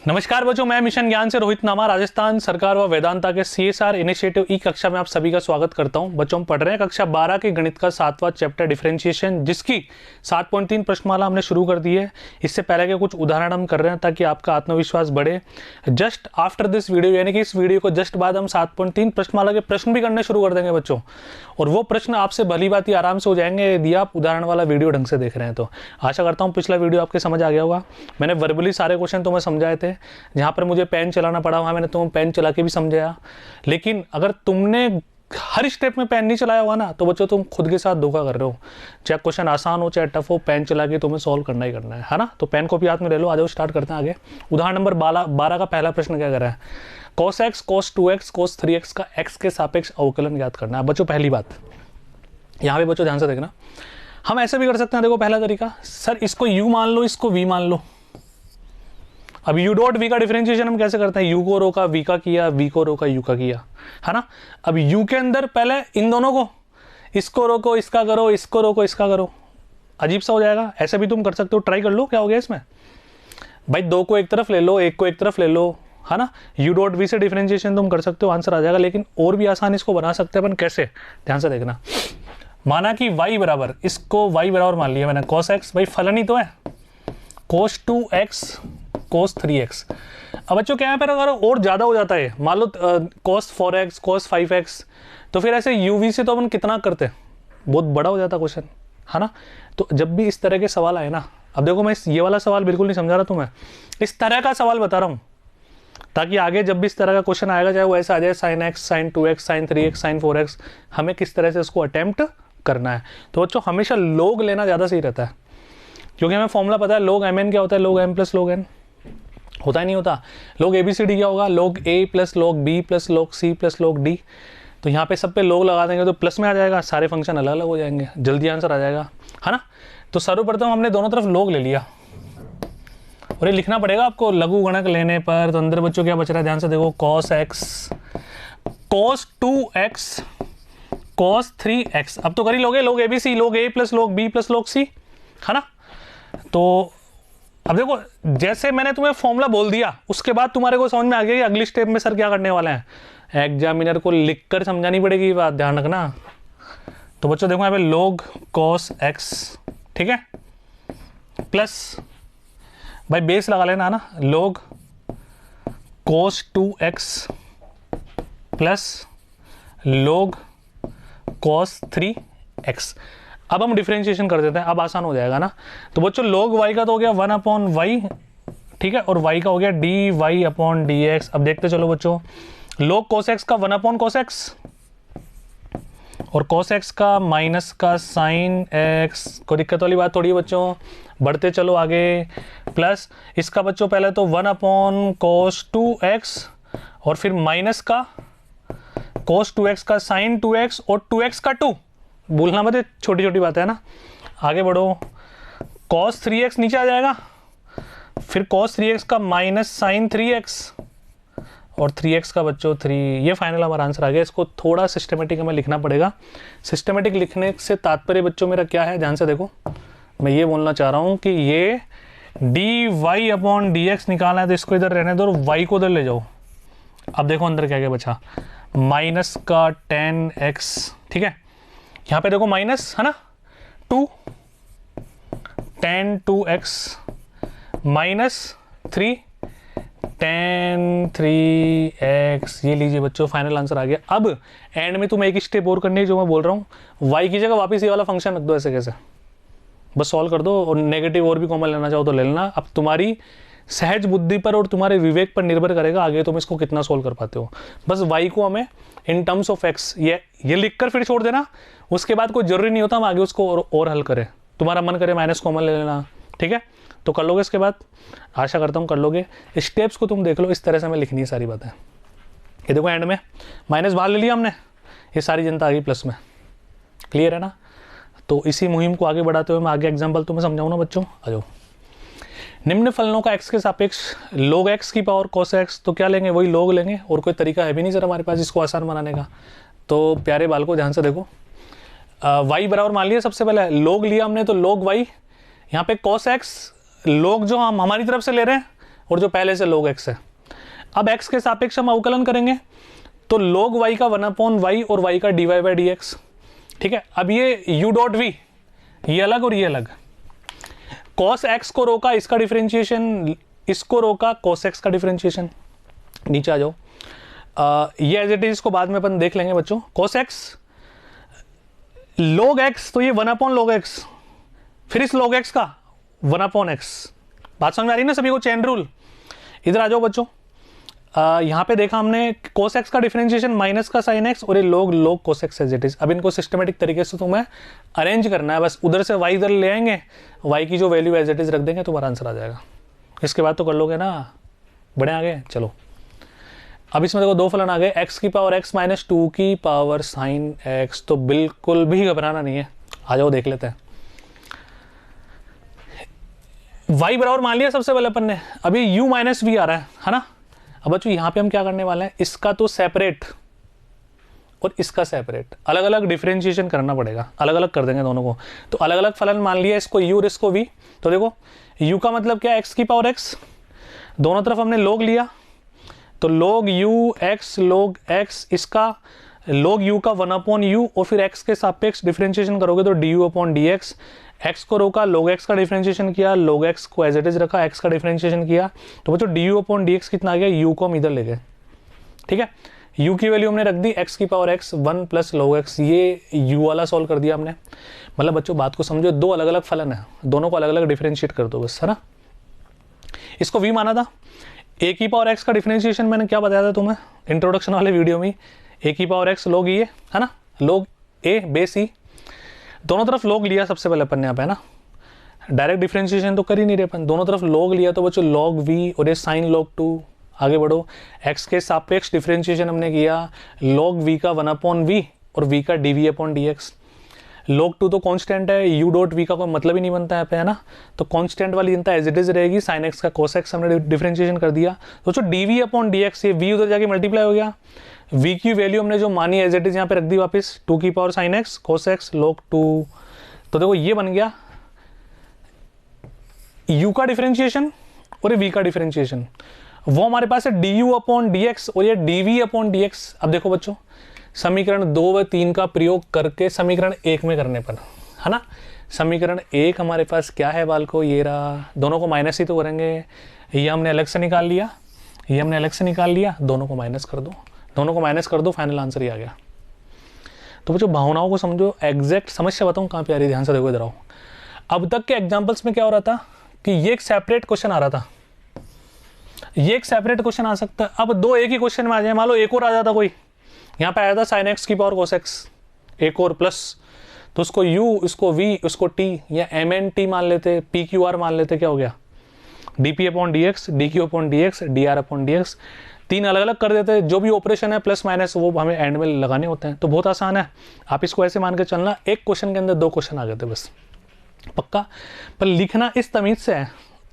नमस्कार बच्चों, मैं मिशन ज्ञान से रोहित नामा राजस्थान सरकार व वेदांता के CSR इनिशिएटिव ई कक्षा में आप सभी का स्वागत करता हूं। बच्चों, हम पढ़ रहे हैं कक्षा 12 के गणित का 7वां चैप्टर डिफरेंशिएशन, जिसकी 7.3 प्रश्नमाला हमने शुरू कर दी है। इससे पहले के कुछ उदाहरण हम कर रहे हैं ताकि आपका आत्मविश्वास बढ़े। जस्ट आफ्टर दिस वीडियो, यानी कि इस वीडियो को जस्ट बाद हम 7.3 प्रश्नमाला के प्रश्न भी करने शुरू कर देंगे बच्चों, और वो प्रश्न आपसे भली बात ही आराम से हो जाएंगे यदि आप उदाहरण वाला वीडियो ढंग से देख रहे हैं। तो आशा करता हूँ पिछला वीडियो आपके समझ आ गया होगा। मैंने वर्बली सारे क्वेश्चन तुम्हें समझाए थे, जहाँ पर मुझे पेन चलाना पड़ा वहाँ मैंने तुम्हें पेन चला के भी समझाया। लेकिन अगर तुमने हर स्टेप में पेन नहीं चलाया हुआ ना, तो बच्चों तुम खुद के साथ धोखा कर रहे हो। चाहे क्वेश्चन आसान हो चाहे टफ हो, पेन चला के तुम्हें सॉल्व करना ही करना है ना। तो पेन कॉपी हाथ में ले लो, आ जाओ स्टार्ट करते हैं आगे। उदाहरण नंबर 12 का पहला प्रश्न क्या कर रहा है? cos x, cos 2x, cos 3x का x के सापेक्ष अवकलन ज्ञात करना है। बच्चों पहली बात यहाँ पे बच्चों ध्यान से देखना, हम ऐसे भी कर सकते हैं। देखो पहला तरीका, सर इसको u मान लो, इसको v मान लो। अब u डॉट v का डिफरेंशिएशन हम कैसे करते हैं? u को रो का v का किया, v को रो का u का किया, है ना। अब u के अंदर पहले इन दोनों को, इसको रो को इसका करो, इसको रो को इसका करो, अजीब सा हो जाएगा। ऐसे भी तुम कर सकते हो, ट्राई कर लो। क्या हो गया इसमें भाई? दो को एक तरफ ले लो, एक को एक तरफ ले लो, है ना। u डॉट v से डिफरेंशिएशन तुम कर सकते हो, आंसर आ जाएगा। लेकिन और भी आसान इसको बना सकते हैं अपन। कैसे? ध्यान से देखना। माना कि y बराबर, इसको y बराबर मान लिया मैंने, cos x, भाई फलन ही तो है, cos 2x cos 3x। अब बच्चों क्या है, पर अगर और ज़्यादा हो जाता है, मान लो cos 4x cos 5x, तो फिर ऐसे uv से तो अपन कितना करते, बहुत बड़ा हो जाता क्वेश्चन, है ना। तो जब भी इस तरह के सवाल आए ना, अब देखो मैं ये वाला सवाल बिल्कुल नहीं समझा रहा तुम्हें, इस तरह का सवाल बता रहा हूँ, ताकि आगे जब भी इस तरह का क्वेश्चन आएगा, चाहे वो ऐसा आ जाए sin x sin 2x sin 3x sin 4x, हमें किस तरह से उसको अटेम्प्ट करना है। तो बच्चों हमेशा log लेना ज़्यादा सही रहता है, क्योंकि हमें फॉर्मूला पता है log mn क्या होता है, log m plus log n होता ही नहीं होता। log ABCD क्या होगा, log a plus log b plus log c plus log d। तो यहाँ पे सब पे log लगा देंगे तो प्लस में आ जाएगा, सारे फंक्शन अलग अलग हो जाएंगे, जल्दी आंसर आ जाएगा, है ना। तो सर्वप्रथम हमने दोनों तरफ log ले लिया, और ये लिखना पड़ेगा आपको लघु गणक लेने पर। तो अंदर बच्चों क्या बच रहा है, ध्यान से देखो, cos x cos 2x cos 3x। अब तो कर ही लोगे, log ABC log a plus log b plus log c, है ना। तो अब देखो जैसे मैंने तुम्हें फॉर्मूला बोल दिया, उसके बाद तुम्हारे को समझ में आ गया कि अगली स्टेप में सर क्या करने वाले हैं। एग्जामिनर को लिखकर समझानी पड़ेगी ये बात, ध्यान रखना। तो बच्चों देखो यहाँ पे log cos x, ठीक है, प्लस भाई बेस लगा लेना, है ना, log cos 2x plus log cos 3x। अब हम डिफरेंशिएशन कर देते हैं, अब आसान हो जाएगा ना। तो बच्चों log y का तो हो गया 1/y, ठीक है, और y का हो गया dy/dx। अब देखते चलो बच्चों, log cos x का 1/cos x, और cos x का माइनस का sin x। कोई दिक्कत वाली बात थोड़ी है बच्चों, बढ़ते चलो आगे। प्लस इसका बच्चों पहले तो 1/cos 2x, और फिर माइनस का cos 2x का sin 2x, और 2x का 2, भूलना मत, छोटी छोटी बात है ना। आगे बढ़ो, cos 3x नीचे आ जाएगा, फिर cos 3x का माइनस sin 3x, और 3x का बच्चों 3। ये फाइनल हमारा आंसर आ गया। इसको थोड़ा सिस्टमेटिक हमें लिखना पड़ेगा। सिस्टमेटिक लिखने से तात्पर्य बच्चों मेरा क्या है, ध्यान से देखो। मैं ये बोलना चाह रहा हूँ कि ये dy/dx निकालना है, तो इसको इधर रहने दो और y को उधर ले जाओ। अब देखो अंदर क्या क्या बचा, माइनस का 10x, ठीक है, यहाँ पे देखो माइनस, है ना, 2 tan 2x minus 3 tan 3x। ये लीजिए बच्चों फाइनल आंसर आ गया। अब एंड में तुम्हें एक स्टेप और करनी है, जो मैं बोल रहा हूँ, y की जगह वापस ये वाला फंक्शन रख दो, ऐसे कैसे, बस सॉल्व कर दो, और नेगेटिव और भी कॉमन लेना चाहो तो ले लेना। अब तुम्हारी सहज बुद्धि पर और तुम्हारे विवेक पर निर्भर करेगा आगे तुम इसको कितना सोल्व कर पाते हो। बस y को हमें इन टर्म्स ऑफ x ये लिखकर फिर छोड़ देना। उसके बाद कोई जरूरी नहीं होता हम आगे उसको और हल करें, तुम्हारा मन करे माइनस कॉमन ले लेना, ठीक है। तो कर लोगे इसके बाद, आशा करता हूँ कर लोगे। स्टेप्स को तुम देख लो, इस तरह से हमें लिखनी है सारी बातें। ये देखो एंड में माइनस बाहर ले लिया हमने, ये सारी जनता आ गई प्लस में, क्लियर है ना। तो इसी मुहिम को आगे बढ़ाते हुए मैं आगे एग्जाम्पल तुम्हें समझाऊँ ना बच्चों, आ जाओ। निम्न फलनों का x के सापेक्ष log x की पावर cos x, तो क्या लेंगे, वही log लेंगे, और कोई तरीका है भी नहीं सर हमारे पास इसको आसान बनाने का। तो प्यारे बाल को ध्यान से देखो, y बराबर मान लिया, सबसे पहले log लिया हमने, तो log y, यहाँ पे cos x log जो हम हमारी तरफ से ले रहे हैं और जो पहले से log x है। अब x के सापेक्ष हम अवकलन करेंगे तो log y का 1/y और y का dy बाई डी एक्स। ठीक है, अब ये u डॉट v ये अलग और ये अलग। cos x को रोका इसका डिफरेंशिएशन, इसको रोका cos x का डिफरेंशिएशन। नीचे आ जाओ, ये एज इट इज को बाद में अपन देख लेंगे बच्चों। cos x log x तो ये 1/log x, फिर इस log x का 1/x। बात समझ में आ रही है ना सभी को? Chain rule. इधर आ जाओ बच्चों, यहाँ पे देखा हमने cos x का डिफरेंशिएशन माइनस का sin x और ये log cos x as it is. अब इनको सिस्टमेटिक तरीके से तुम्हें अरेंज करना है, बस उधर से y इधर ले आएंगे, y की जो वैल्यू एज इट इज रख देंगे, तुम्हारा आंसर आ जाएगा। इसके बाद तो कर लोगे ना, बढ़े आगे। चलो अब इसमें देखो दो फलन आ गए, x की पावर x माइनस 2 की पावर sin x। तो बिल्कुल भी घबराना नहीं है, आ जाओ देख लेते हैं। y बराबर मान लिया सबसे पहले अपन ने, अभी u माइनस वी आ रहा है ना। अब बच्चों यहाँ पे हम क्या करने वाले हैं, इसका तो सेपरेट और इसका सेपरेट, अलग अलग डिफरेंशिएशन करना पड़ेगा, अलग अलग कर देंगे दोनों को। तो अलग अलग फलन मान लिया, इसको u और इसको v। तो देखो u का मतलब क्या है, x की पावर x, दोनों तरफ हमने log लिया, तो log u x log x, इसका log u का 1/u और फिर x के सापेक्ष डिफरेंशिएशन करोगे तो du/dx। x को रोका, log x का डिफरेंशिएशन किया, log x को एज इट इज रखा, x का डिफरेंशिएशन किया, तो बच्चों du/dx कितना आ गया, u को हम इधर ले गए। ठीक है, u की वैल्यू हमने रख दी x की power x 1 plus log x, ये u वाला सॉल्व कर दिया हमने। मतलब बच्चों बात को समझो, दो अलग अलग फलन है, दोनों को अलग अलग डिफरेंशिएट कर दो बस, है ना। इसको v माना था, a की पावर x का डिफरेंशिएशन मैंने क्या बताया था तुम्हें इंट्रोडक्शन वाले वीडियो में, a की पावर x log e है ना, log a बेस e, दोनों तरफ log लिया सबसे पहले अपन ने यहाँ पे, है ना। डायरेक्ट डिफरेंशिएशन तो कर ही नहीं रहे अपन, दोनों तरफ log लिया, तो बच्चों log v और ये sin log 2। आगे बढ़ो, x के सापेक्ष डिफरेंशिएशन हमने किया, log v का 1/v और v का dv/dx। log 2 तो कांस्टेंट है, u डॉट v का कोई मतलब ही नहीं बनता है पे, है ना। तो कांस्टेंट वाली जनता एज इट इज रहेगी, sin x का cos x हमने डिफरेंशिएशन कर दिया। तो जो dv/dx, ये v उधर जाके मल्टीप्लाई हो गया, v की वैल्यू हमने जो मानी एज इट इज यहाँ पे रख दी वापस, 2 की power sin x cos x log 2। तो देखो ये बन गया u का डिफरेंशिएशन और ये v का डिफरेंशिएशन, वो हमारे पास है du/dx और ये dv/dx। अब देखो बच्चों, समीकरण 2 व 3 का प्रयोग करके समीकरण 1 में करने पर, है ना। समीकरण 1 हमारे पास क्या है बाल को, ये रहा, दोनों को माइनस ही तो करेंगे, ये हमने अलग से निकाल लिया, ये हमने अलग से निकाल लिया, दोनों को माइनस कर दो, दोनों को माइनस कर दो, फाइनल आंसर ही आ गया। तो बच्चों भावनाओं को समझो, एग्जैक्ट समस्या बताऊँ कहाँ पे आ रही है, ध्यान से देखो इधर आओ। अब तक के एग्जाम्पल्स में क्या हो रहा था कि ये एक सेपरेट क्वेश्चन आ रहा था, ये एक सेपरेट क्वेश्चन आ सकता है। अब दो एक ही क्वेश्चन में आ जाए, मान लो एक और आ जाता कोई, यहाँ पे आया था sin x की पावर cos x, एक और प्लस, तो उसको u, इसको v, उसको t या mnt मान लेते, pqr मान लेते, क्या हो गया dp/dx, dq/dx, dr/dx। तीन अलग अलग कर देते, जो भी ऑपरेशन है प्लस माइनस वो हमें एंड में लगाने होते हैं। तो बहुत आसान है, आप इसको ऐसे मान के चलना, एक क्वेश्चन के अंदर दो क्वेश्चन आ गए थे बस, पक्का। पर लिखना इस तमीज से है,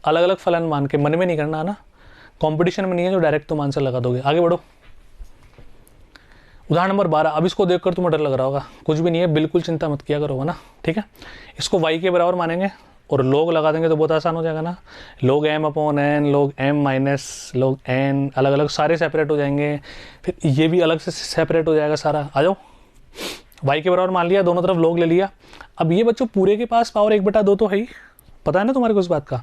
अलग अलग फलन मान के, मन में नहीं करना, है ना। कंपटीशन में नहीं है जो डायरेक्ट तुम आंसर लगा दोगे। आगे बढ़ो, उदाहरण नंबर 12। अब इसको देखकर तुम्हें डर लग रहा होगा, कुछ भी नहीं है, बिल्कुल चिंता मत किया करो, है ना। ठीक है, इसको y के बराबर मानेंगे और log लगा देंगे तो बहुत आसान हो जाएगा ना। log m/n, log m minus log n, अलग अलग सारे सेपरेट हो जाएंगे, फिर ये भी अलग से सेपरेट हो जाएगा सारा। आ जाओ, y के बराबर मान लिया, दोनों तरफ log ले लिया। अब ये बच्चों पूरे के पास पावर 1/2 तो है ही, पता है ना तुम्हारे को इस बात का।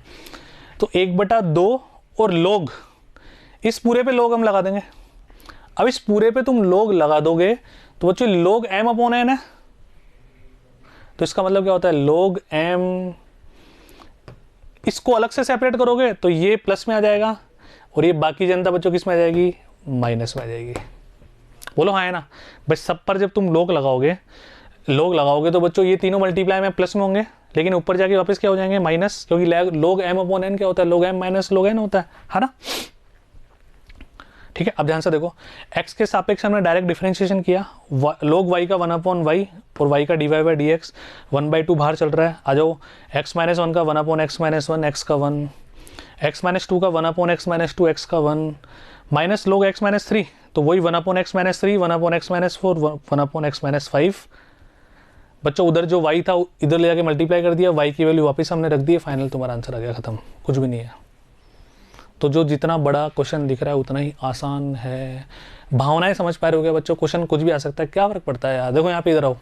तो 1/2 और log, इस पूरे पे log हम लगा देंगे। अब इस पूरे पे तुम log लगा दोगे तो बच्चों log m/n है, तो इसका मतलब क्या होता है log m, इसको अलग से सेपरेट करोगे तो ये प्लस में आ जाएगा और ये बाकी जनता बच्चों किस में आ जाएगी, माइनस में आ जाएगी। बोलो हाँ है ना। बस सब पर जब तुम log लगाओगे तो बच्चों ये तीनों मल्टीप्लाई में प्लस में होंगे, लेकिन ऊपर जाके वापस क्या हो जाएंगे, माइनस, क्योंकि log m/n क्या होता है, log m minus log n होता है ना। ठीक है, अब ध्यान से देखो, x के सापेक्ष हमने डायरेक्ट डिफरेंशिएशन किया, log y का 1/y और y का dy/dx, 1/2 बाहर चल रहा है। आ जाओ, x - 1 का 1/x - 1, x का 1, x - 2 का 1/x - 2, x का 1, माइनस log x - 3, तो वही 1/x - 3, 1/x - 4, 1/x - 5। बच्चों उधर जो y था इधर ले जाके मल्टीप्लाई कर दिया, y की वैल्यू वापस हमने रख दी है, फाइनल तुम्हारा आंसर आ गया, खत्म, कुछ भी नहीं है। तो जो जितना बड़ा क्वेश्चन दिख रहा है उतना ही आसान है। भावनाएं समझ पा रहे हो क्या बच्चों? क्वेश्चन कुछ भी आ सकता है, क्या फर्क पड़ता है यार। देखो यहाँ पे इधर आओ,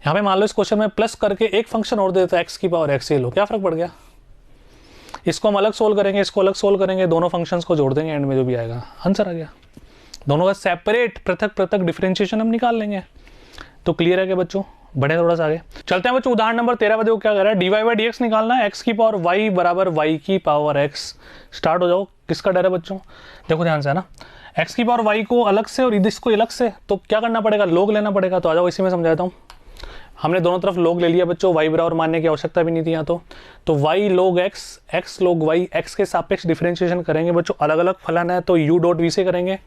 यहाँ पे मान लो इस क्वेश्चन में प्लस करके एक फंक्शन और दे देता है एक्स की पावर एक्स, ये लो, क्या फर्क पड़ गया। इसको हम अलग सोल्व करेंगे, इसको अलग सोल्व करेंगे, दोनों फंक्शंस को जोड़ देंगे, एंड में जो भी आएगा आंसर आ गया। दोनों का सेपरेट पृथक पृथक डिफरेंशिएशन हम निकाल लेंगे। तो क्लियर है क्या बच्चों? बढ़े थोड़ा सा आगे चलते हैं बच्चों। उदाहरण नंबर 13 में देखो क्या कर रहा है, dy बाई डी एक्स निकालना है, एक्स की पावर y बराबर y की पावर x। स्टार्ट हो जाओ। किसका डर है बच्चों? देखो ध्यान से है ना, x की पावर y को अलग से और इसको अलग से, तो क्या करना पड़ेगा, लोग लेना पड़ेगा। तो आ जाओ इसी में समझाता हूँ। हमने दोनों तरफ लोग ले लिया बच्चों, y बराबर मानने की आवश्यकता भी नहीं थी यहाँ तो y लोग x, x लोग y, x के सापेक्ष डिफरेंशिएशन करेंगे बच्चों। अलग अलग फलन है तो u डॉट v से करेंगे।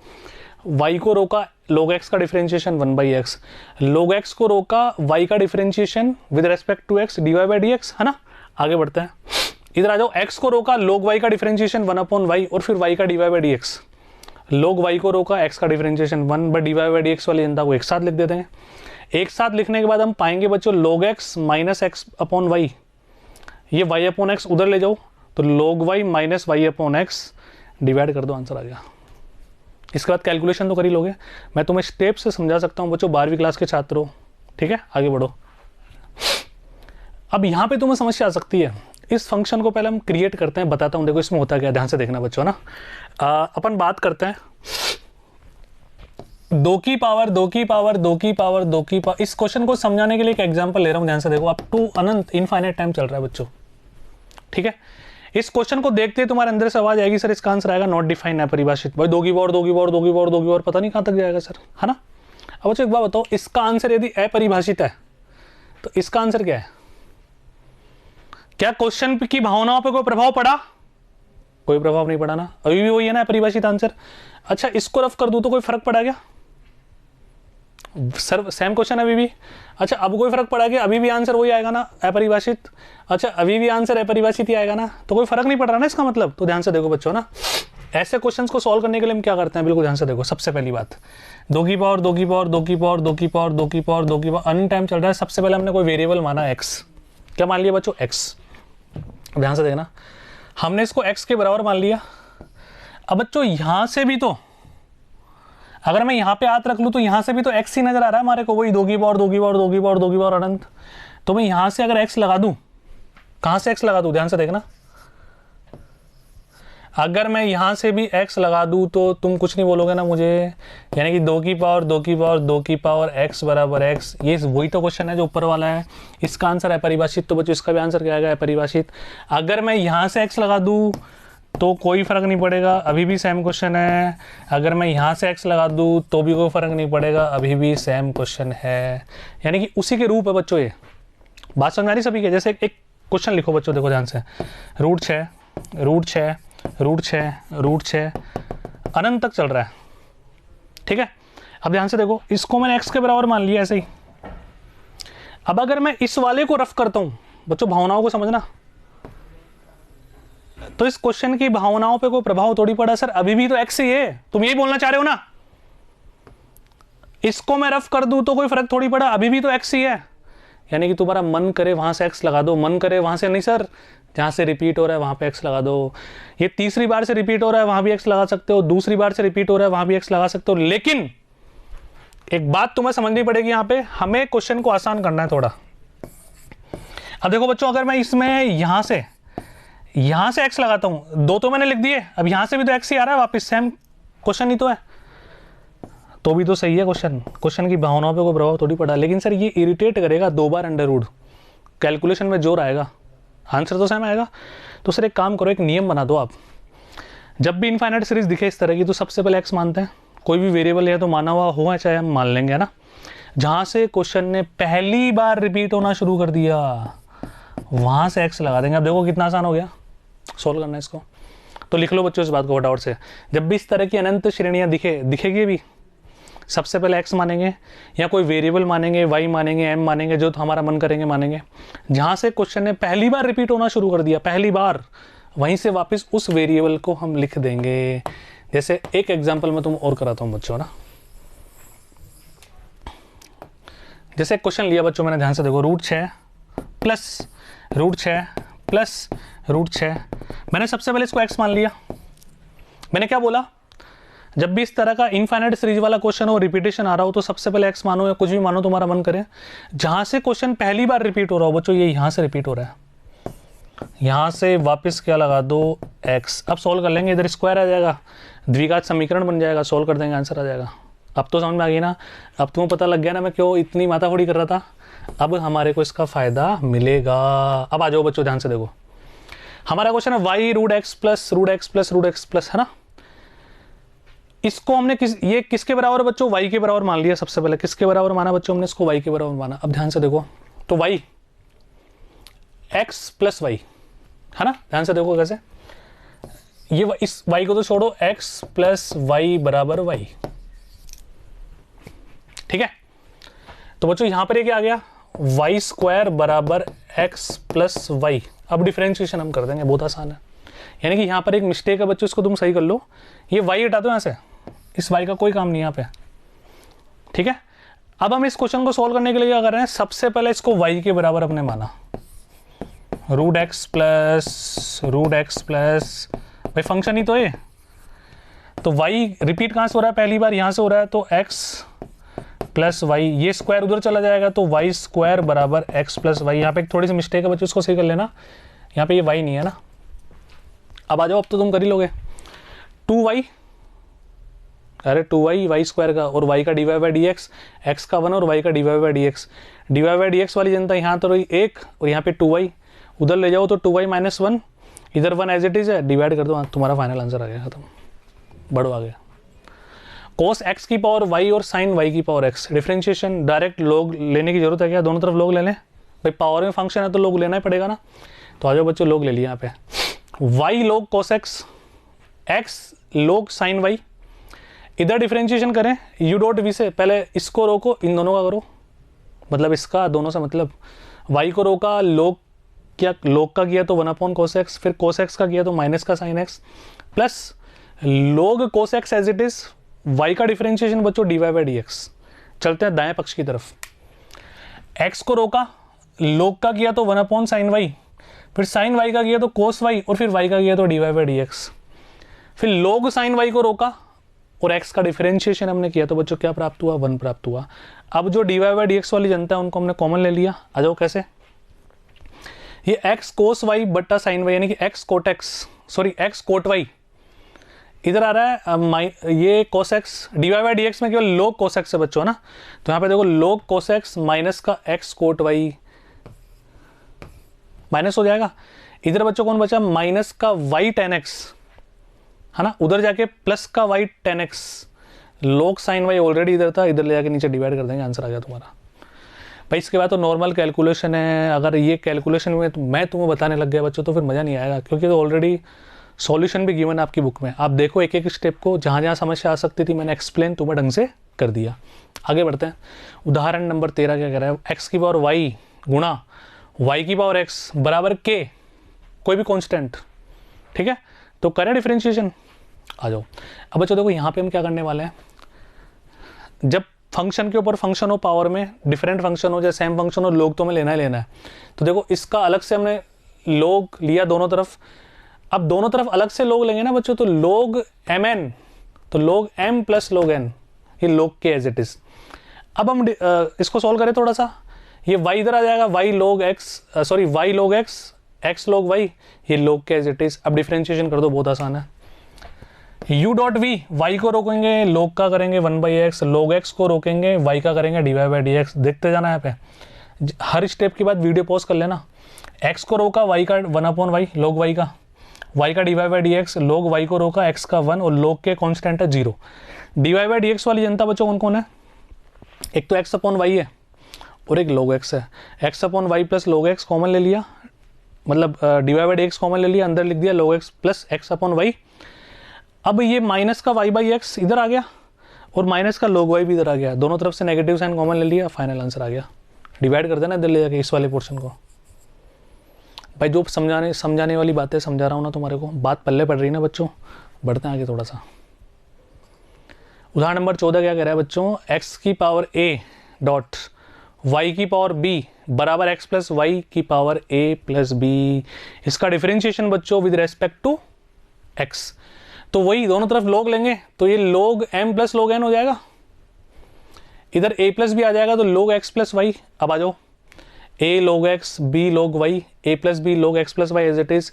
y को रोका log x का डिफरेंशिएशन 1/x, log x को रोका y का differentiation with respect to x dy by d x, है ना। आगे बढ़ते हैं, इधर आ जाओ। x को रोका log y का डिफरेंशिएशन 1/y और फिर y का dy by d x. log y को रोका x का differentiation 1/dy by d x वाली जनता को एक साथ लिख देते हैं। एक साथ लिखने के बाद हम पाएंगे बच्चों log x minus x upon y, ये y अपॉन एक्स उधर ले जाओ तो log y minus y upon x, divide कर दो, आंसर आ गया। इसके बाद कैलकुलेशन तो कर ही लोगे, मैं तुम्हें स्टेप से समझा सकता हूं बच्चों, 12वीं क्लास के छात्र हो, ठीक है। आगे बढ़ो। अब यहां पे तुम्हें समस्या आ सकती है, इस फंक्शन को पहले हम क्रिएट करते हैं, बताता हूं। देखो इसमें होता क्या, ध्यान से देखना बच्चों ना। अपन बात करते हैं 2 की पावर 2 की पावर 2 की पावर 2 की पावर। इस क्वेश्चन को समझाने के लिए एक एग्जांपल ले रहा हूं, ध्यान से देखो। अप टू अनंत इनफाइनाइट टाइम चल रहा है बच्चों, ठीक है। इस क्वेश्चन को देखते ही तुम्हारे अंदर से आवाज आएगी, सर इसका आंसर आएगा नॉट डिफाइंड है, परिभाषित। भाई 2 की पावर 2 की पावर 2 की पावर 2 की पावर, पता नहीं कहां तक जाएगा सर, है ना। अब बच्चों एक बात बताओ, इसका आंसर यदि अपरिभाषित है तो इसका आंसर क्या है? क्या क्वेश्चन की भावनाओं पर कोई प्रभाव पड़ा? कोई प्रभाव नहीं पड़ा ना, अभी भी वही है ना अपरिभाषित आंसर। अच्छा इसको रफ कर दूं तो कोई फर्क पड़ा क्या सर? सेम क्वेश्चन अभी भी। अच्छा अब कोई फर्क पड़ा क्या? अभी भी आंसर वही आएगा ना, अपरिभाषित। अच्छा अभी भी आंसर अपरिभाषित ही आएगा ना, तो कोई फर्क नहीं पड़ रहा ना इसका मतलब। तो ध्यान से देखो बच्चों ना, ऐसे क्वेश्चंस को सॉल्व करने के लिए हम क्या करते हैं, बिल्कुल ध्यान से देखो। सबसे पहली बात, 2 की पावर 2 की पावर 2 की पावर 2 की पावर 2 की पावर 2 की पावर, अन टाइम चल रहा है। सबसे पहले हमने कोई वेरिएबल माना x, क्या मान लिया बच्चों? x। ध्यान से देखना, हमने इसको x के बराबर मान लिया। अब बच्चों यहां से भी तो, अगर मैं यहां पे हाथ रख लूं तो यहां से भी तो x ही नजर आ रहा है हमारे को, वही 2 की पावर 2 की पावर 2 की पावर 2 की पावर अनंत। तो मैं यहां से अगर x लगा दूं, कहां से x लगा दूं, ध्यान से देखना। अगर मैं यहां से भी x लगा दूं तो तुम कुछ नहीं बोलोगे ना मुझे, यानी कि 2 की पावर 2 की पावर 2 की पावर x बराबर x। ये वही तो क्वेश्चन है जो ऊपर वाला है, इसका आंसर है परिभाषित। तो बच्चों इसका भी आंसर क्या आएगा? परिभाषित। अगर मैं यहां से x लगा दूं तो कोई फर्क नहीं पड़ेगा, अभी भी सेम क्वेश्चन है। अगर मैं यहाँ से x लगा दूँ तो भी कोई फर्क नहीं पड़ेगा, अभी भी सेम क्वेश्चन है। यानी कि उसी के रूप है बच्चों। ये बात समझ आ रही सभी के? जैसे एक क्वेश्चन लिखो बच्चों, देखो ध्यान से, √6 √6 √6 √6 अनंत तक चल रहा है, ठीक है। अब ध्यान से देखो, इसको मैंने x के बराबर मान लिया ऐसे ही। अब अगर मैं इस वाले को रफ करता हूँ बच्चों, भावनाओं को समझना, तो इस क्वेश्चन की भावनाओं पे कोई प्रभाव थोड़ी पड़ा सर, अभी भी तो x ही है। तुम यही बोलना चाह रहे हो ना? इसको मैं रफ कर दूं तो कोई फर्क थोड़ी पड़ा, अभी भी तो x ही है। यानी कि तुम्हारा मन करे वहां से x लगा दो, मन करे वहां से नहीं सर, जहां से रिपीट हो रहा है वहां पे x लगा दो। ये तीसरी बार से रिपीट हो रहा है वहां भी x लगा सकते हो, दूसरी बार से रिपीट हो रहा है वहां भी x लगा सकते हो। लेकिन एक बात तुम्हें समझनी पड़ेगी, यहां पे हमें क्वेश्चन को आसान करना है थोड़ा। अब देखो बच्चों, अगर मैं इसमें यहां से x लगाता हूं, 2 तो मैंने लिख दिए, अब यहां से भी तो x ही आ रहा है वापस, सेम क्वेश्चन ही तो है, तो भी तो सही है क्वेश्चन की भावनाओं पे कोई प्रभाव थोड़ी पड़ा। लेकिन सर ये इरिटेट करेगा 2 बार अंडर रूट, कैलकुलेशन में जोर आएगा, आंसर तो सेम आएगा। तो सर एक काम करो, एक नियम बना दो आप, जब भी इनफाइनाइट सीरीज दिखे इस तरह की तो सबसे पहले x मानते हैं। कोई भी वेरिएबल है तो माना हुआ हो चाहे हम मान लेंगे, है ना। जहां से क्वेश्चन ने पहली बार रिपीट होना शुरू कर दिया वहां से x लगा देंगे। अब देखो कितना आसान हो गया सोल्व करना इसको। तो लिख लो बच्चों इस बात को फटाफट से, जब भी इस तरह की अनंत श्रेणियां दिखेगी भी, सबसे पहले x मानेंगे या कोई वेरिएबल मानेंगे, y मानेंगे, m मानेंगे, जो तो हमारा मन करेंगे मानेंगे। जहां से क्वेश्चन ने पहली बार रिपीट होना शुरू कर दिया, पहली बार, वहीं से वापस उस वेरिएबल को हम लिख देंगे। जैसे एक एग्जांपल मैं तुम और कराता हूं बच्चों ना। जैसे क्वेश्चन लिया बच्चों मैंने, ध्यान से देखो, √6 प्लस √6 प्लस √6। मैंने सबसे पहले इसको x मान लिया। मैंने क्या बोला, जब भी इस तरह का इनफाइनाइट सीरीज वाला क्वेश्चन हो, रिपीटेशन आ रहा हो, तो सबसे पहले x मानो या कुछ भी मानो तुम्हारा मन करे। जहां से क्वेश्चन पहली बार रिपीट हो रहा हो बच्चों, ये यहां से रिपीट हो रहा है, यहां से वापस क्या लगा दो x। अब सोल्व कर लेंगे, इधर स्क्वायर आ जाएगा, द्विघात समीकरण बन जाएगा, सोल्व कर देंगे, आंसर आ जाएगा। अब तो समझ में आ गई ना, अब तुम्हें पता लग गया ना मैं क्यों इतनी माथाफोड़ी कर रहा था। अब हमारे को इसका फायदा मिलेगा। अब आ जाओ बच्चों, ध्यान से देखो, हमारा क्वेश्चन है y √x plus √x plus √x plus, है ना। इसको हमने ये किसके बराबर बच्चों, y के बराबर मान लिया। सबसे पहले किसके बराबर माना बच्चों, हमने इसको y के बराबर माना। अब ध्यान से देखो, तो y x प्लस y, है ना। ध्यान से देखो कैसे, ये इस y को तो छोड़ो, x प्लस y बराबर y, ठीक है। तो बच्चों यहां पर ये क्या आ गया, y स्क्वायर बराबर x प्लस y। अब डिफरेंशिएशन हम कर देंगे, बहुत आसान है। यानी कि यहां पर एक मिस्टेक है बच्चों, इसको तुम सही कर लो। ये y हटा दो यहां से, इस y का कोई काम नहीं यहाँ पे, ठीक है। अब हम इस क्वेश्चन को सोल्व करने के लिए क्या कर रहे हैं, सबसे पहले इसको y के बराबर अपने माना, √x प्लस भाई फंक्शन ही तो है। तो y रिपीट कहां से हो रहा है, पहली बार यहां से हो रहा है, तो x प्लस वाई, ये स्क्वायर उधर चला जाएगा, तो y स्क्वायर बराबर x प्लस वाई। यहाँ पे एक थोड़ी सी मिस्टेक है बच्चों, उसको सही कर लेना, यहाँ पे ये y नहीं है ना। अब आ जाओ, अब तो तुम कर ही लोगे। 2y, अरे 2y y स्क्वायर का और y का dy by d x, x का 1 और y का dy by d x. dy by d x वाली जनता यहाँ तो रही 1 और यहाँ पे 2y, उधर ले जाओ तो 2y माइनस 1, इधर 1 एज इट इज है, डिवाइड कर दो, तुम्हारा फाइनल आंसर आ गया, खत्म, बढ़ो आगे। cos x की पावर y और sin y की पावर x, डिफरेंशिएशन डायरेक्ट लोग लेने की जरूरत है क्या, दोनों तरफ लोग ले लें भाई, पावर में फंक्शन है तो लोग लेना ही पड़ेगा ना। तो आ जाओ बच्चों, लोग ले लिया यहाँ पे, y लोग cos x, x लोग sin y। इधर डिफरेंशिएशन करें u डॉट v से, पहले इसको रोको, इन दोनों का करो, मतलब इसका दोनों से मतलब, y को रोका, लोग का किया तो 1 cos x, फिर cos x का किया तो माइनस का sin x, plus log cos x as it is, y का डिफरेंशिएशन बच्चों dy बाई डी एक्स। चलते हैं दाएं पक्ष की तरफ, x को रोका, लोग का किया तो 1 sin y, फिर sin y का किया तो cos y, और फिर y का किया तो dy बाई डी एक्स। फिर लोग sin y को रोका और x का डिफरेंशिएशन हमने किया तो बच्चों क्या प्राप्त हुआ, 1 प्राप्त हुआ। अब जो dy बाई डी एक्स वाली जनता है उनको हमने कॉमन ले लिया। आ जाओ कैसे, ये x cos y बट्टा sin y, यानी कि x cot y, इधर आ रहा है ये cos x, dy by d x में केवल log cos x है बच्चों, ना। तो यहाँ पे देखो log cos x माइनस का x cot y, माइनस हो जाएगा। इधर बच्चों कौन बचा, माइनस का y tan x, है ना, उधर जाके प्लस का y tan x, log sin y already इधर था, इधर ले जाके नीचे डिवाइड कर देंगे, आंसर आ गया तुम्हारा भाई। इसके बाद तो नॉर्मल कैलकुलेशन है। अगर ये कैलकुलेशन में तो मैं तुम्हें बताने लग गया बच्चों तो फिर मज़ा नहीं आएगा, क्योंकि तो ऑलरेडी सॉल्यूशन भी गिवन है आपकी बुक में। आप देखो एक एक स्टेप को, जहाँ जहाँ समस्या आ सकती थी मैंने एक्सप्लेन तुम्हें ढंग से कर दिया। आगे बढ़ते हैं, उदाहरण नंबर 13 क्या कह रहा है, x की पावर y गुणा y की पावर x बराबर k, कोई भी कॉन्स्टेंट, ठीक है। तो करें डिफरेंशिएशन, आ जाओ। अब बच्चों देखो यहाँ पे हम क्या करने वाले हैं, जब फंक्शन के ऊपर फंक्शन हो, पावर में डिफरेंट फंक्शन हो, चाहे सेम फंक्शन हो, लोग तो हमें लेना ही लेना है। तो देखो इसका अलग से हमने लोग लिया दोनों तरफ, अब दोनों तरफ अलग से लोग लेंगे ना बच्चों, तो लोग mn, तो लोग m प्लस लोग n, ये लोग के एज इट इज। अब हम इसको सॉल्व करें थोड़ा सा, ये y इधर आ जाएगा, y लोग x, x लोग y, ये लोग के एज इट इज। अब डिफरेंशिएशन कर दो, बहुत आसान है। u डॉट v, y को रोकेंगे, लोग का करेंगे 1/x, लोग x को रोकेंगे, y का करेंगे dy बाई डी एक्स। देखते जाना यहाँ पे, हर स्टेप के बाद वीडियो पॉज कर लेना। x को रोका, y का 1/y, लोग y का, y का dy बाई डी एक्स, लोग y को रोका, x का 1, और लोग के कांस्टेंट है 0। dy बाई डी एक्स वाली जनता बच्चों कौन कौन है, एक तो x/y है और एक log x है। x/y plus log x common ले लिया, मतलब dy by d x common ले लिया, अंदर लिख दिया log x प्लस x/y। अब ये माइनस का y बाई एक्स इधर आ गया और माइनस का log y भी इधर आ गया, दोनों तरफ से नेगेटिव साइन कॉमन ले लिया, फाइनल आंसर आ गया। डिवाइड कर देना इधर ले जाके इस वाले पोर्शन को। भाई जो समझाने वाली बातें समझा रहा हूँ ना तुम्हारे को, बात पल्ले पड़ रही है ना बच्चों। बढ़ते हैं आगे थोड़ा सा, उदाहरण नंबर 14 क्या कह रहा है बच्चों, x की पावर a डॉट y की पावर b बराबर x प्लस वाई की पावर a प्लस बी। इसका डिफरेंशिएशन बच्चों विद रेस्पेक्ट टू x, तो वही दोनों तरफ log लेंगे तो ये log m plus log n हो जाएगा, इधर a प्लस भी आ जाएगा तो log x प्लस वाई। अब आ जाओ a log x b log y, a plus b log x plus y as it is,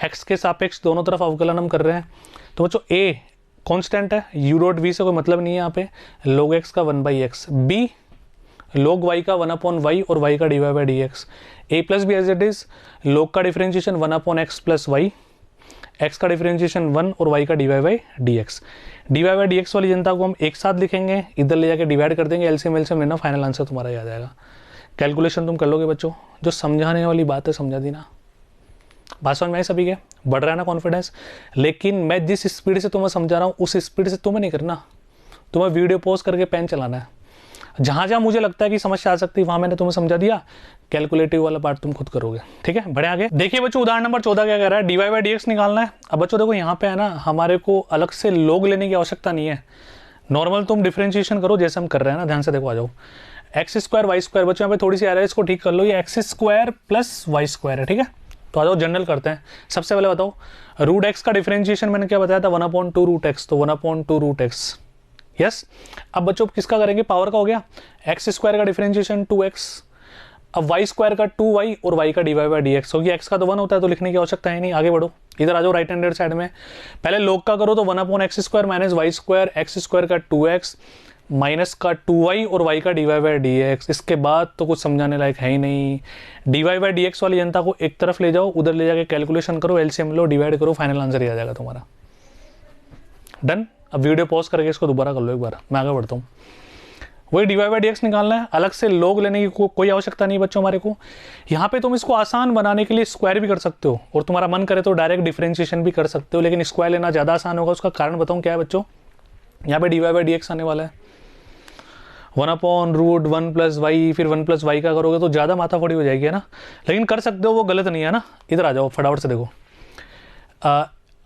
x के सापेक्ष दोनों तरफ अवकलन हम कर रहे हैं। तो बच्चों a कांस्टेंट है, u डॉट v से कोई मतलब नहीं है यहाँ पे, log x का 1/x, b log y का 1/y और y का dy/dx, a plus b as it is, log का differentiation 1/x plus y, x का डिफरेंशिएशन 1 और y का dy/dx। dy/dx वाली जनता को हम एक साथ लिखेंगे, इधर ले जाके डिवाइड कर देंगे, एलसीएम लेना, फाइनल आंसर तुम्हारा ये आ जाएगा। कैलकुलेशन तुम कर लोगे बच्चों, जो समझाने वाली बात है समझा दी ना, बात समझ में आई सभी के, बढ़ रहा है ना कॉन्फिडेंस। लेकिन मैं जिस स्पीड से तुम्हें समझा रहा हूँ उस स्पीड से तुम्हें नहीं करना, तुम्हें वीडियो पॉज करके पेन चलाना है। जहाँ जहाँ मुझे लगता है कि समस्या आ सकती है वहाँ मैंने तुम्हें समझा दिया, कैलकुलेटिव वाला पार्ट तुम खुद करोगे, ठीक है। बढ़े आगे देखिए बच्चों, उदाहरण नंबर 14 क्या कह रहा है, dy/dx निकालना है। अब बच्चों देखो यहाँ पे है ना, हमारे को अलग से log लेने की आवश्यकता नहीं है, नॉर्मल तुम डिफरेंशिएशन करो जैसे हम कर रहे हैं ना, ध्यान से देखो, आ जाओ एक्स स्क्वायर वाई स्क्वायर, बच्चों यहाँ पे थोड़ी सी आ रहा है, इसको ठीक कर लो, ये x square plus y square है, ठीक है। तो आ जाओ जनरल करते हैं। सबसे पहले बताओ रूट एक्स का डिफरेंशिएशन मैंने क्या बताया था, 1/2 रूट एक्स, तो 1/2 रूट एक्स, यस। अब बच्चों किसका करेंगे, पावर का हो गया, एक्स स्क्वायर का डिफरेंशिएशन 2x, अब वाई स्क्वायर का 2y और y का dy/dx, क्योंकि x का तो 1 होता है तो लिखने की आवश्यकता है नहीं। आगे बढ़ो, इधर आ जाओ राइट हैंडेड साइड में, पहले log का करो तो 1/x² minus y square, x square का 2x माइनस का 2y और y का dy/dx। इसके बाद तो कुछ समझाने लायक है ही नहीं। dy/dx वाली जनता को एक तरफ ले जाओ, उधर ले जाके कैलकुलेशन करो, एलसीएम लो, डिवाइड करो, फाइनल आंसर ही आ जाएगा तुम्हारा। डन। अब वीडियो पॉज करके इसको दोबारा कर लो एक बार, मैं आगे बढ़ता हूँ। वही dy/dx निकालना है, अलग से log लेने की कोई आवश्यकता नहीं बच्चों हमारे को। यहाँ पे तुम इसको आसान बनाने के लिए स्क्वायर भी कर सकते हो, और तुम्हारा मन करे तो डायरेक्ट डिफरेंशिएशन भी कर सकते हो, लेकिन स्क्वायर लेना ज़्यादा आसान होगा। उसका कारण बताऊँ क्या है बच्चों, यहाँ पे dy/dx आने वाला है 1/√1 प्लस वाई, फिर 1 प्लस वाई का करोगे तो ज़्यादा माथाफोड़ी हो जाएगी, है ना। लेकिन कर सकते हो, वो गलत नहीं है ना। इधर आ जाओ फटाफट से देखो,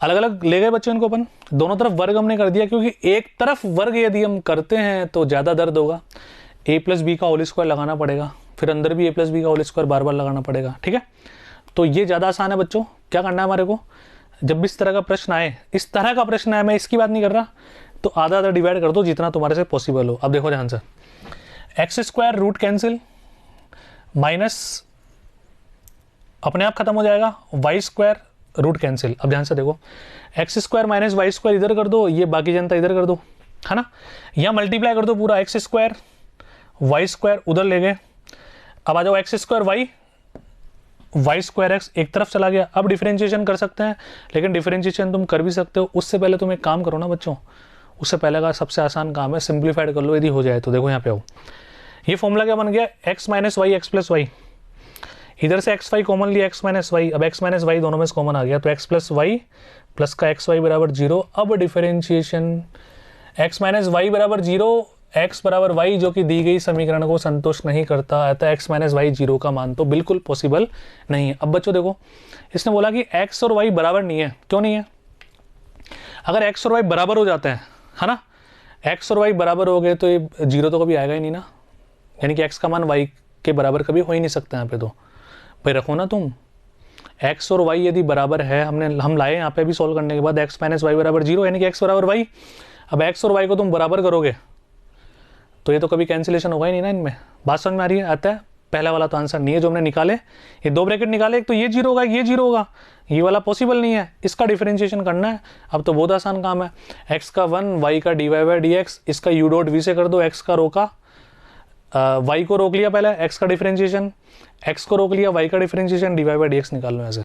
अलग अलग ले गए बच्चों इनको अपन, दोनों तरफ वर्ग हमने कर दिया, क्योंकि एक तरफ वर्ग यदि हम करते हैं तो ज़्यादा दर्द होगा। a प्लस बी का होल स्क्वायर लगाना पड़ेगा, फिर अंदर भी a प्लस बी का होल स्क्वायर बार बार लगाना पड़ेगा, ठीक है। तो ये ज़्यादा आसान है बच्चों। क्या करना है हमारे को, जब भी इस तरह का प्रश्न आए, इस तरह का प्रश्न आए, मैं इसकी बात नहीं कर रहा, तो आधा आधा डिवाइड कर दो जितना तुम्हारे से पॉसिबल हो। अब देखो ध्यान से, x square root cancel, minus अपने आप खत्म हो जाएगा, वाई स्क्वायर रूट कैंसिल। अब ध्यान से देखो, x square minus y square इधर कर दो, ये बाकी जनता इधर कर दो, है ना। यहाँ मल्टीप्लाई कर दो पूरा, एक्स स्क्वायर वाई स्क्वायर उधर ले गए। अब आ जाओ x square y square x एक तरफ चला गया। अब डिफरेंशिएशन कर सकते हैं, लेकिन डिफरेंशिएशन तुम कर भी सकते हो, उससे पहले तुम एक काम करो ना बच्चों, उससे पहले का सबसे आसान काम है सिंप्लीफाइड कर लो यदि हो जाए तो। देखो यहाँ पे आओ, ये फॉर्मूला क्या बन गया, x minus y x plus y, इधर से एक्स वाई कॉमन लिया, एक्स माइनस वाई, अब एक्स माइनस वाई दोनों में से कॉमन आ गया, तो एक्स प्लस वाई प्लस का एक्स वाई बराबर 0। अब डिफरेंशिएशन एक्स माइनस वाई बराबर 0, एक्स बराबर वाई जो कि दी गई समीकरण को संतुष्ट नहीं करता, अतः एक्स माइनस वाई 0 का मान तो बिल्कुल पॉसिबल नहीं है। अब बच्चों देखो, इसने बोला कि एक्स और वाई बराबर नहीं है, क्यों नहीं है, अगर एक्स और वाई बराबर हो जाते हैं, है ना, एक्स और वाई बराबर हो गए तो ये 0 तो कभी आएगा ही नहीं ना, यानी कि एक्स का मान वाई के बराबर कभी हो ही नहीं सकता। यहाँ पे तो भाई रखो ना तुम, x और y यदि बराबर है, हम लाए यहाँ पे भी सॉल्व करने के बाद x माइनस वाई बराबर 0, यानी कि x बराबर y। अब x और y को तुम बराबर करोगे तो ये तो कभी कैंसिलेशन होगा ही नहीं ना इनमें। बात समझ में आ रही है, आता है। पहला वाला तो आंसर नहीं है जो हमने निकाले, ये दो ब्रैकेट निकाले, एक तो ये 0 होगा, ये 0 होगा, ये वाला पॉसिबल नहीं है, इसका डिफरेंशिएशन करना है। अब तो बहुत आसान काम है, x का 1 y का dy/dx, इसका u डॉट v से कर दो, x का रोका, y को रोक लिया पहले, x का डिफरेंशिएशन, x को रोक लिया, y का डिफरेंशिएशन, dy/dx निकाल लो ऐसे।